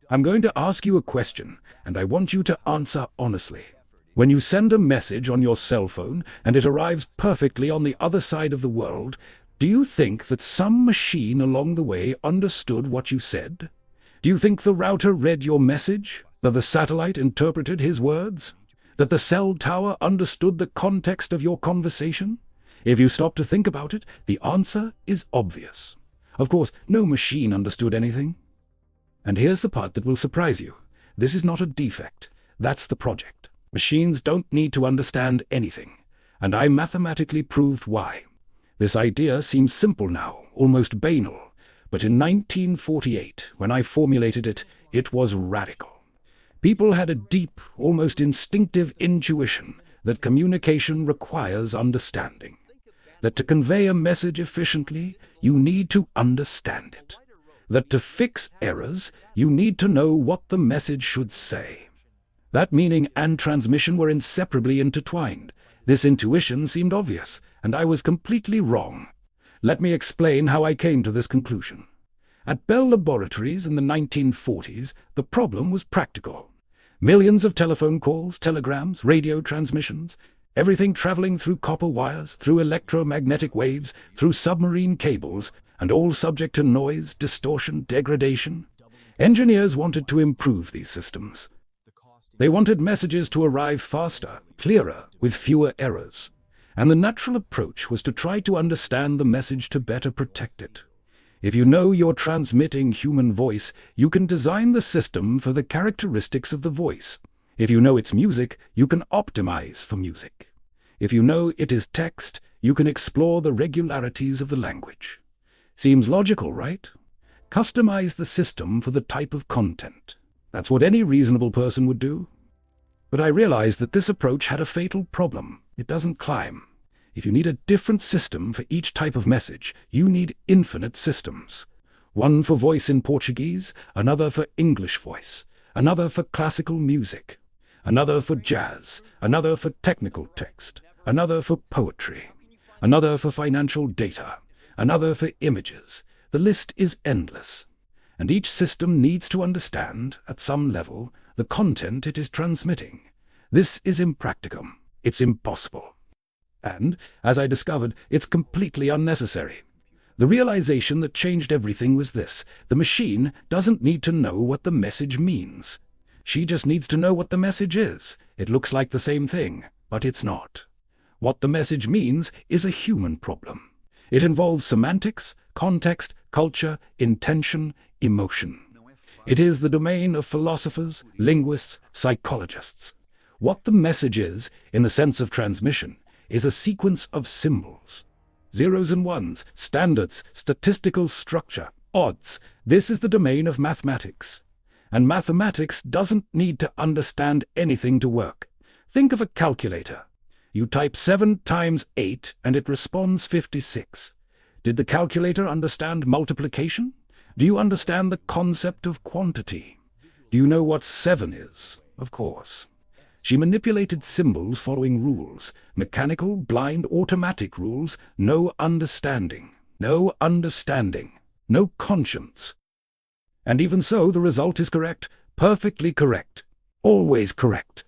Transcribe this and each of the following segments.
I'm going to ask you a question, and I want you to answer honestly. When you send a message on your cell phone and it arrives perfectly on the other side of the world, do you think that some machine along the way understood what you said? Do you think the router read your message? That the satellite interpreted his words? That the cell tower understood the context of your conversation? If you stop to think about it, the answer is obvious. Of course, no machine understood anything. And here's the part that will surprise you. This is not a defect. That's the project. Machines don't need to understand anything. And I mathematically proved why. This idea seems simple now, almost banal. But in 1948, when I formulated it, it was radical. People had a deep, almost instinctive intuition that communication requires understanding. That to convey a message efficiently, you need to understand it. That to fix errors, you need to know what the message should say. That meaning and transmission were inseparably intertwined. This intuition seemed obvious, and I was completely wrong. Let me explain how I came to this conclusion. At Bell Laboratories in the 1940s, the problem was practical. Millions of telephone calls, telegrams, radio transmissions, everything traveling through copper wires, through electromagnetic waves, through submarine cables, and all subject to noise, distortion, degradation. Engineers wanted to improve these systems. They wanted messages to arrive faster, clearer, with fewer errors. And the natural approach was to try to understand the message to better protect it. If you know you're transmitting human voice, you can design the system for the characteristics of the voice. If you know it's music, you can optimize for music. If you know it is text, you can explore the regularities of the language. Seems logical, right? Customize the system for the type of content. That's what any reasonable person would do. But I realized that this approach had a fatal problem. It doesn't climb. If you need a different system for each type of message, you need infinite systems. One for voice in Portuguese, another for English voice, another for classical music, another for jazz, another for technical text, another for poetry, another for financial data, another for images. The list is endless. And each system needs to understand, at some level, the content it is transmitting. This is impractical. It's impossible. And, as I discovered, it's completely unnecessary. The realization that changed everything was this: the machine doesn't need to know what the message means. She just needs to know what the message is. It looks like the same thing, but it's not. What the message means is a human problem. It involves semantics, context, culture, intention, emotion. It is the domain of philosophers, linguists, psychologists. What the message is, in the sense of transmission, is a sequence of symbols. Zeros and ones, standards, statistical structure, odds. This is the domain of mathematics. And mathematics doesn't need to understand anything to work. Think of a calculator. You type 7 times 8 and it responds 56. Did the calculator understand multiplication? Do you understand the concept of quantity? Do you know what 7 is? Of course. She manipulated symbols following rules, mechanical, blind, automatic rules, no understanding, no conscience. And even so, the result is correct, perfectly correct, always correct.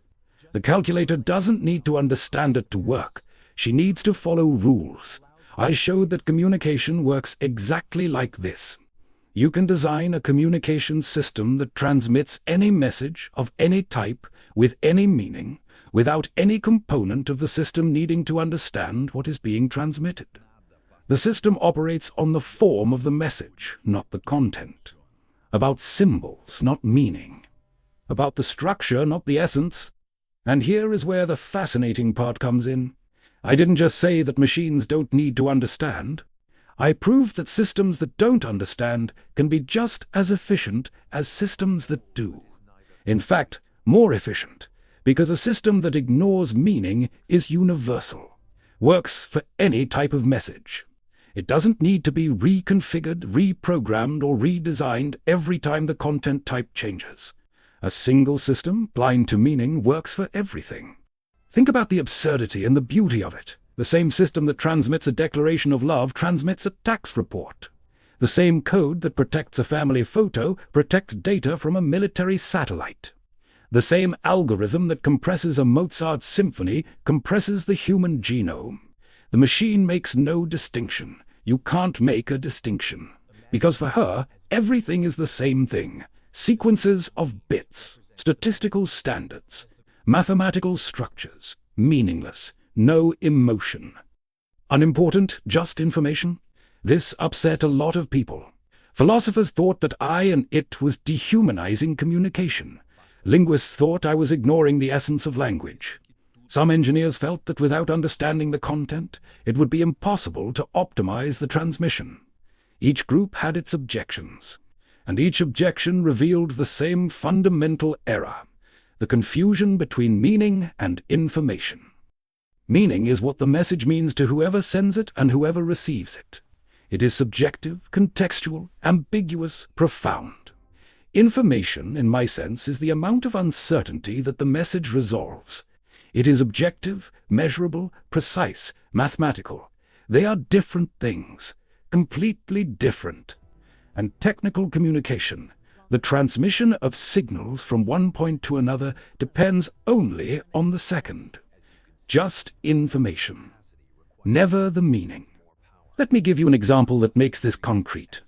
The calculator doesn't need to understand it to work. She needs to follow rules. I showed that communication works exactly like this. You can design a communication system that transmits any message of any type with any meaning without any component of the system needing to understand what is being transmitted. The system operates on the form of the message, not the content. About symbols, not meaning. About the structure, not the essence. And here is where the fascinating part comes in. I didn't just say that machines don't need to understand. I proved that systems that don't understand can be just as efficient as systems that do. In fact, more efficient, because a system that ignores meaning is universal, works for any type of message. It doesn't need to be reconfigured, reprogrammed, or redesigned every time the content type changes. A single system, blind to meaning, works for everything. Think about the absurdity and the beauty of it. The same system that transmits a declaration of love transmits a tax report. The same code that protects a family photo protects data from a military satellite. The same algorithm that compresses a Mozart symphony compresses the human genome. The machine makes no distinction. You can't make a distinction. Because for her, everything is the same thing. Sequences of bits, statistical standards, mathematical structures, meaningless, no emotion. Unimportant, just information? This upset a lot of people. Philosophers thought that I and it was dehumanizing communication. Linguists thought I was ignoring the essence of language. Some engineers felt that without understanding the content, it would be impossible to optimize the transmission. Each group had its objections, and each objection revealed the same fundamental error, the confusion between meaning and information. Meaning is what the message means to whoever sends it and whoever receives it. It is subjective, contextual, ambiguous, profound. Information, in my sense, is the amount of uncertainty that the message resolves. It is objective, measurable, precise, mathematical. They are different things, completely different. And technical communication, the transmission of signals from one point to another, depends only on the second. Just information, never the meaning. Let me give you an example that makes this concrete.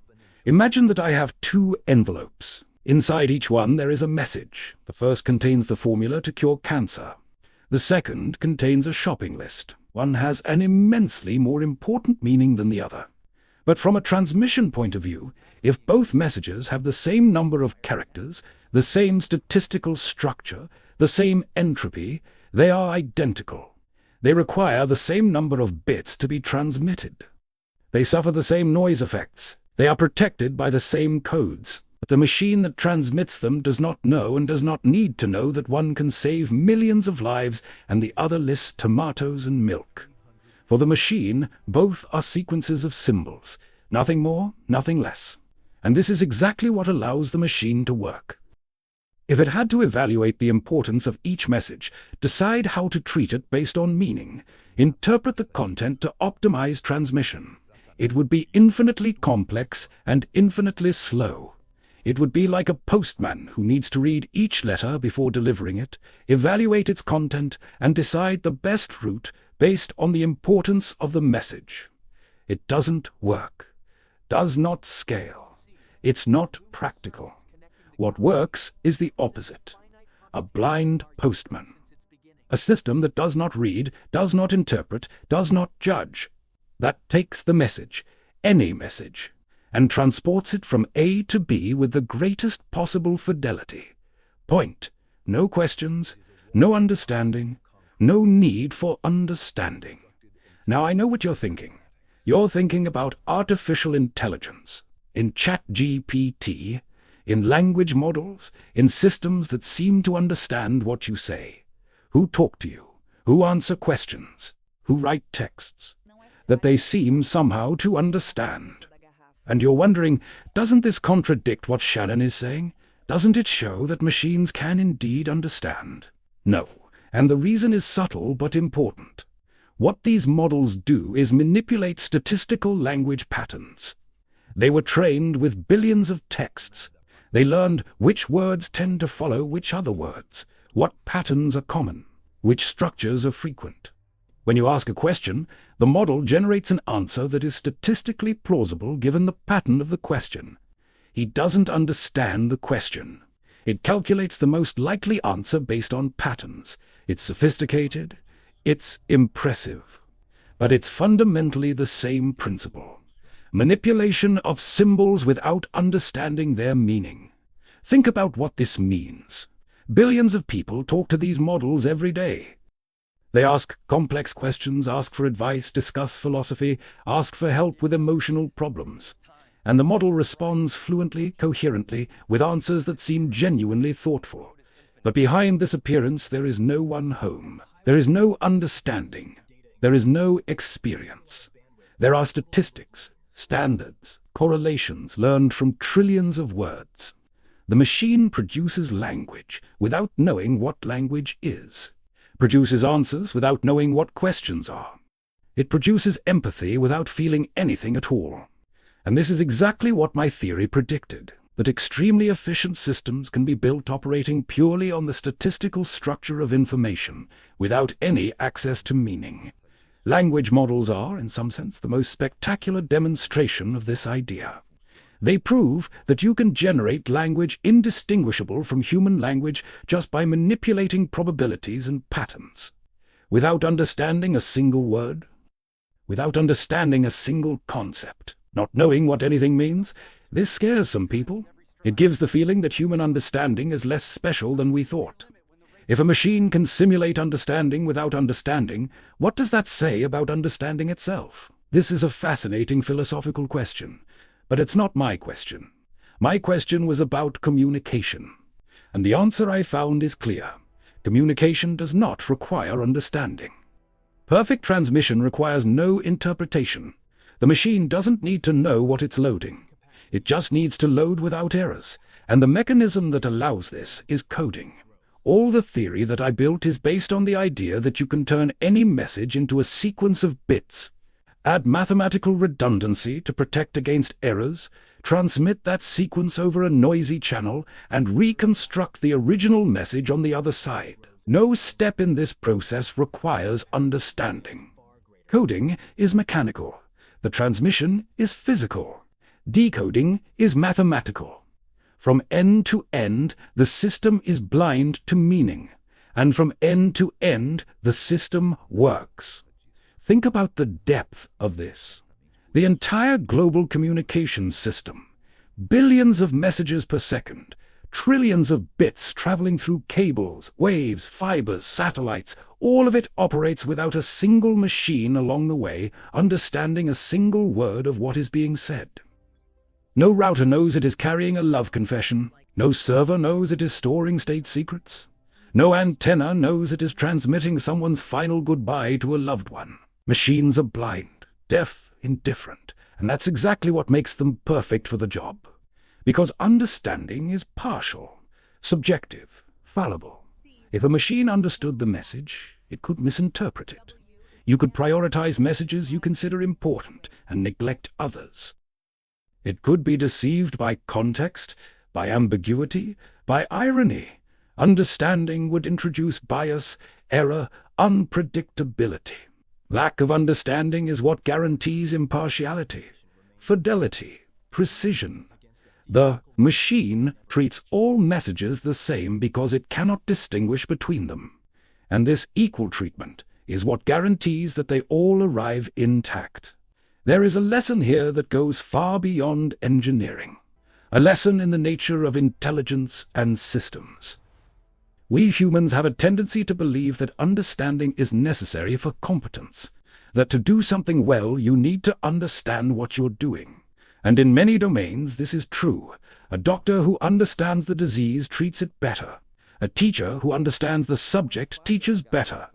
Imagine that I have two envelopes. Inside each one there is a message. The first contains the formula to cure cancer. The second contains a shopping list. One has an immensely more important meaning than the other. But from a transmission point of view, if both messages have the same number of characters, the same statistical structure, the same entropy, they are identical. They require the same number of bits to be transmitted. They suffer the same noise effects. They are protected by the same codes. But the machine that transmits them does not know and does not need to know that one can save millions of lives and the other lists tomatoes and milk. For the machine, both are sequences of symbols, nothing more, nothing less. And this is exactly what allows the machine to work. If it had to evaluate the importance of each message, decide how to treat it based on meaning, interpret the content to optimize transmission, it would be infinitely complex and infinitely slow. It would be like a postman who needs to read each letter before delivering it, evaluate its content, and decide the best route based on the importance of the message. It doesn't work, does not scale. It's not practical. What works is the opposite. A blind postman. A system that does not read, does not interpret, does not judge. That takes the message, any message, and transports it from A to B with the greatest possible fidelity. Point. No questions, no understanding, no need for understanding. Now I know what you're thinking. You're thinking about artificial intelligence, in ChatGPT, in language models, in systems that seem to understand what you say, who talk to you, who answer questions, who write texts, that they seem somehow to understand. And you're wondering, doesn't this contradict what Shannon is saying? Doesn't it show that machines can indeed understand? No, and the reason is subtle but important. What these models do is manipulate statistical language patterns. They were trained with billions of texts. They learned which words tend to follow which other words, what patterns are common, which structures are frequent. When you ask a question, the model generates an answer that is statistically plausible given the pattern of the question. He doesn't understand the question. It calculates the most likely answer based on patterns. It's sophisticated. It's impressive. But it's fundamentally the same principle. Manipulation of symbols without understanding their meaning. Think about what this means. Billions of people talk to these models every day. They ask complex questions, ask for advice, discuss philosophy, ask for help with emotional problems. And the model responds fluently, coherently, with answers that seem genuinely thoughtful. But behind this appearance there is no one home. There is no understanding. There is no experience. There are statistics, standards, correlations learned from trillions of words. The machine produces language without knowing what language is. Produces answers without knowing what questions are. It produces empathy without feeling anything at all. And this is exactly what my theory predicted, that extremely efficient systems can be built operating purely on the statistical structure of information, without any access to meaning. Language models are, in some sense, the most spectacular demonstration of this idea. They prove that you can generate language indistinguishable from human language just by manipulating probabilities and patterns, without understanding a single word, without understanding a single concept, not knowing what anything means. This scares some people. It gives the feeling that human understanding is less special than we thought. If a machine can simulate understanding without understanding, what does that say about understanding itself? This is a fascinating philosophical question, but it's not my question. My question was about communication, and the answer I found is clear. Communication does not require understanding. Perfect transmission requires no interpretation. The machine doesn't need to know what it's loading. It just needs to load without errors, and the mechanism that allows this is coding. All the theory that I built is based on the idea that you can turn any message into a sequence of bits, add mathematical redundancy to protect against errors, transmit that sequence over a noisy channel, and reconstruct the original message on the other side. No step in this process requires understanding. Coding is mechanical. The transmission is physical. Decoding is mathematical. From end to end, the system is blind to meaning, and from end to end, the system works. Think about the depth of this. The entire global communications system, billions of messages per second, trillions of bits traveling through cables, waves, fibers, satellites, all of it operates without a single machine along the way understanding a single word of what is being said. No router knows it is carrying a love confession. No server knows it is storing state secrets. No antenna knows it is transmitting someone's final goodbye to a loved one. Machines are blind, deaf, indifferent, and that's exactly what makes them perfect for the job. Because understanding is partial, subjective, fallible. If a machine understood the message, it could misinterpret it. You could prioritize messages you consider important and neglect others. It could be deceived by context, by ambiguity, by irony. Understanding would introduce bias, error, unpredictability. Lack of understanding is what guarantees impartiality, fidelity, precision. The machine treats all messages the same because it cannot distinguish between them. And this equal treatment is what guarantees that they all arrive intact. There is a lesson here that goes far beyond engineering, a lesson in the nature of intelligence and systems. We humans have a tendency to believe that understanding is necessary for competence, that to do something well you need to understand what you're doing. And in many domains this is true. A doctor who understands the disease treats it better. A teacher who understands the subject teaches better.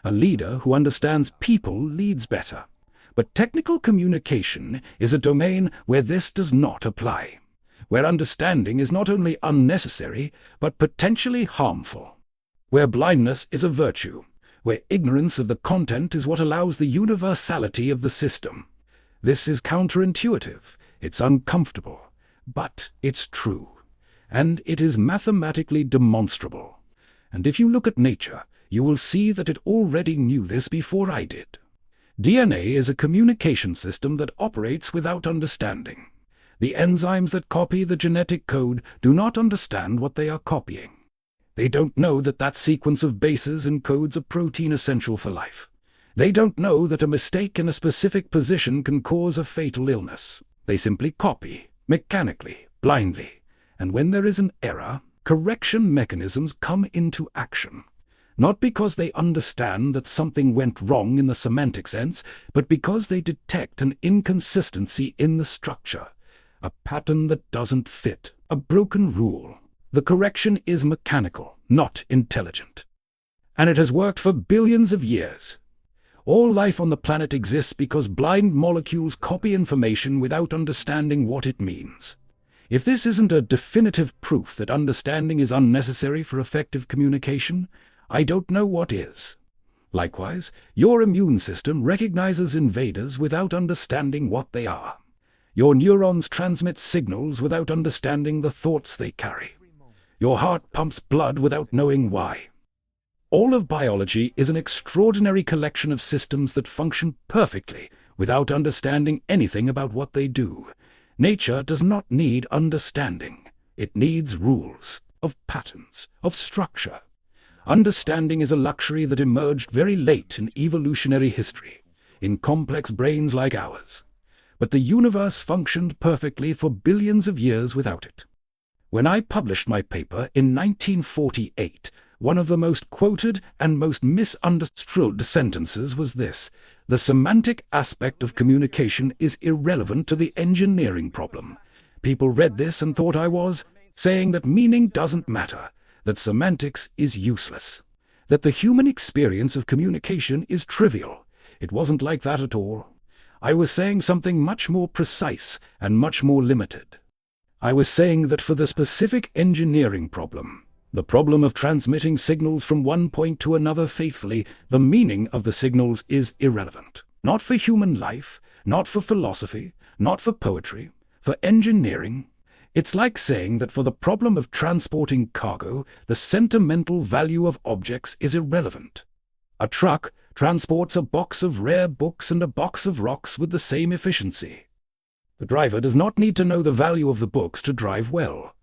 A leader who understands people leads better. But technical communication is a domain where this does not apply, where understanding is not only unnecessary, but potentially harmful, where blindness is a virtue, where ignorance of the content is what allows the universality of the system. This is counterintuitive, it's uncomfortable, but it's true, and it is mathematically demonstrable. And if you look at nature, you will see that it already knew this before I did. DNA is a communication system that operates without understanding. The enzymes that copy the genetic code do not understand what they are copying. They don't know that that sequence of bases encodes a protein essential for life. They don't know that a mistake in a specific position can cause a fatal illness. They simply copy, mechanically, blindly. And when there is an error, correction mechanisms come into action. Not because they understand that something went wrong in the semantic sense, but because they detect an inconsistency in the structure, a pattern that doesn't fit, a broken rule. The correction is mechanical, not intelligent. And it has worked for billions of years. All life on the planet exists because blind molecules copy information without understanding what it means. If this isn't a definitive proof that understanding is unnecessary for effective communication, I don't know what is. Likewise, your immune system recognizes invaders without understanding what they are. Your neurons transmit signals without understanding the thoughts they carry. Your heart pumps blood without knowing why. All of biology is an extraordinary collection of systems that function perfectly without understanding anything about what they do. Nature does not need understanding. It needs rules, of patterns, of structure. Understanding is a luxury that emerged very late in evolutionary history, in complex brains like ours. But the universe functioned perfectly for billions of years without it. When I published my paper in 1948, one of the most quoted and most misunderstood sentences was this: "The semantic aspect of communication is irrelevant to the engineering problem." People read this and thought I was saying that meaning doesn't matter, that semantics is useless, that the human experience of communication is trivial. It wasn't like that at all. I was saying something much more precise and much more limited. I was saying that for the specific engineering problem, the problem of transmitting signals from one point to another faithfully, the meaning of the signals is irrelevant. Not for human life, not for philosophy, not for poetry, for engineering. It's like saying that for the problem of transporting cargo, the sentimental value of objects is irrelevant. A truck transports a box of rare books and a box of rocks with the same efficiency. The driver does not need to know the value of the books to drive well.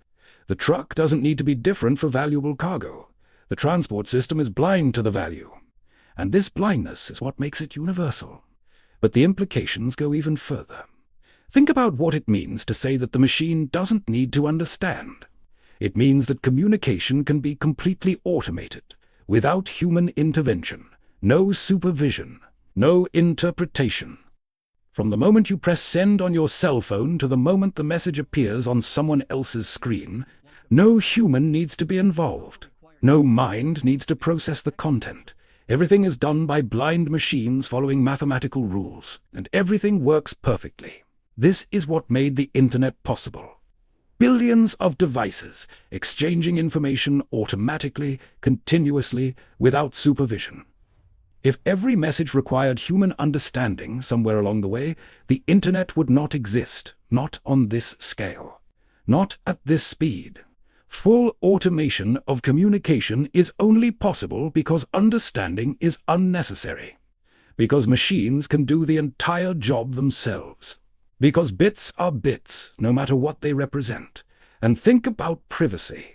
The truck doesn't need to be different for valuable cargo. The transport system is blind to the value. And this blindness is what makes it universal. But the implications go even further. Think about what it means to say that the machine doesn't need to understand. It means that communication can be completely automated, without human intervention, no supervision, no interpretation. From the moment you press send on your cell phone to the moment the message appears on someone else's screen, no human needs to be involved. No mind needs to process the content. Everything is done by blind machines following mathematical rules, and everything works perfectly. This is what made the internet possible. Billions of devices exchanging information automatically, continuously, without supervision. If every message required human understanding somewhere along the way, the internet would not exist, not on this scale, not at this speed. Full automation of communication is only possible because understanding is unnecessary, because machines can do the entire job themselves, because bits are bits, no matter what they represent. And think about privacy.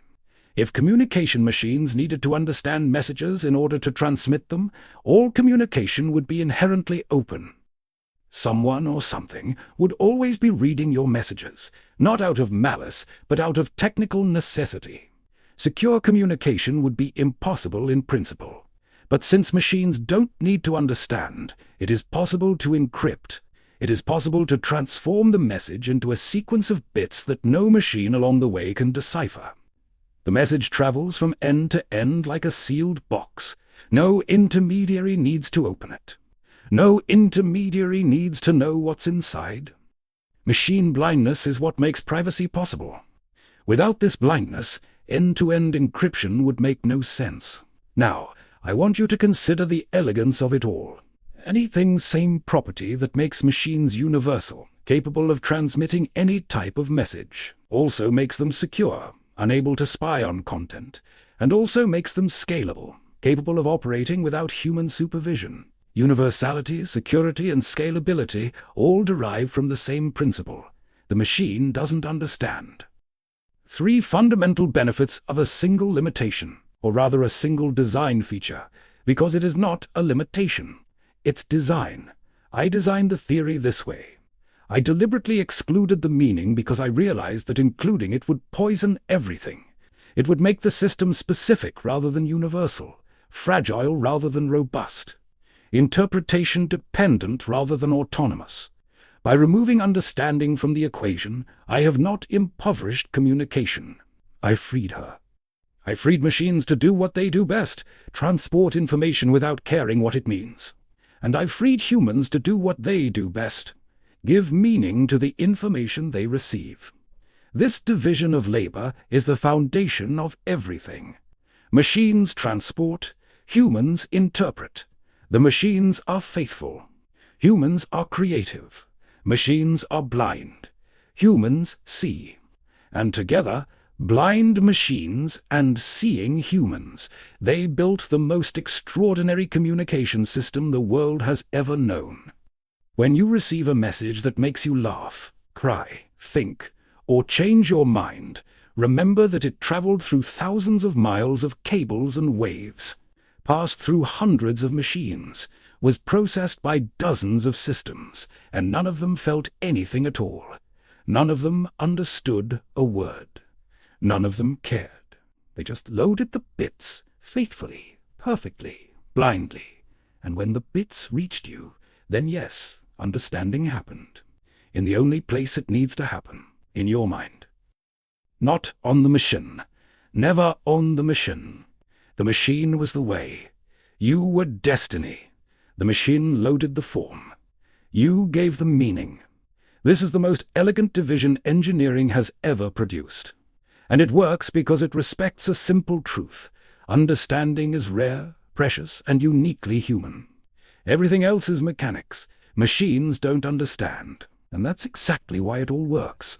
If communication machines needed to understand messages in order to transmit them, all communication would be inherently open. Someone or something would always be reading your messages, not out of malice, but out of technical necessity. Secure communication would be impossible in principle. But since machines don't need to understand, it is possible to encrypt. It is possible to transform the message into a sequence of bits that no machine along the way can decipher. The message travels from end to end like a sealed box. No intermediary needs to open it. No intermediary needs to know what's inside. Machine blindness is what makes privacy possible. Without this blindness, end-to-end encryption would make no sense. Now, I want you to consider the elegance of it all. Anything same property that makes machines universal, capable of transmitting any type of message, also makes them secure, unable to spy on content, and also makes them scalable, capable of operating without human supervision. Universality, security, and scalability all derive from the same principle. The machine doesn't understand. 3 fundamental benefits of a single limitation, or rather a single design feature, because it is not a limitation. It's design. I designed the theory this way. I deliberately excluded the meaning because I realized that including it would poison everything. It would make the system specific rather than universal, fragile rather than robust, interpretation dependent rather than autonomous. By removing understanding from the equation, I have not impoverished communication. I freed her. I freed machines to do what they do best, transport information without caring what it means. And I freed humans to do what they do best, give meaning to the information they receive. This division of labor is the foundation of everything. Machines transport, humans interpret. The machines are faithful. Humans are creative. Machines are blind. humans see. And together, blind machines and seeing humans, they built the most extraordinary communication system the world has ever known. When you receive a message that makes you laugh, cry, think, or change your mind, remember that it traveled through thousands of miles of cables and waves, passed through hundreds of machines, was processed by dozens of systems, and none of them felt anything at all. None of them understood a word. None of them cared. They just loaded the bits faithfully, perfectly, blindly. And when the bits reached you, then yes, understanding happened. In the only place it needs to happen, in your mind. Not on the machine. Never on the machine. The machine was the way. You were destiny. The machine loaded the form. You gave the meaning. This is the most elegant division engineering has ever produced. And it works because it respects a simple truth. Understanding is rare, precious, and uniquely human. Everything else is mechanics. Machines don't understand. And that's exactly why it all works.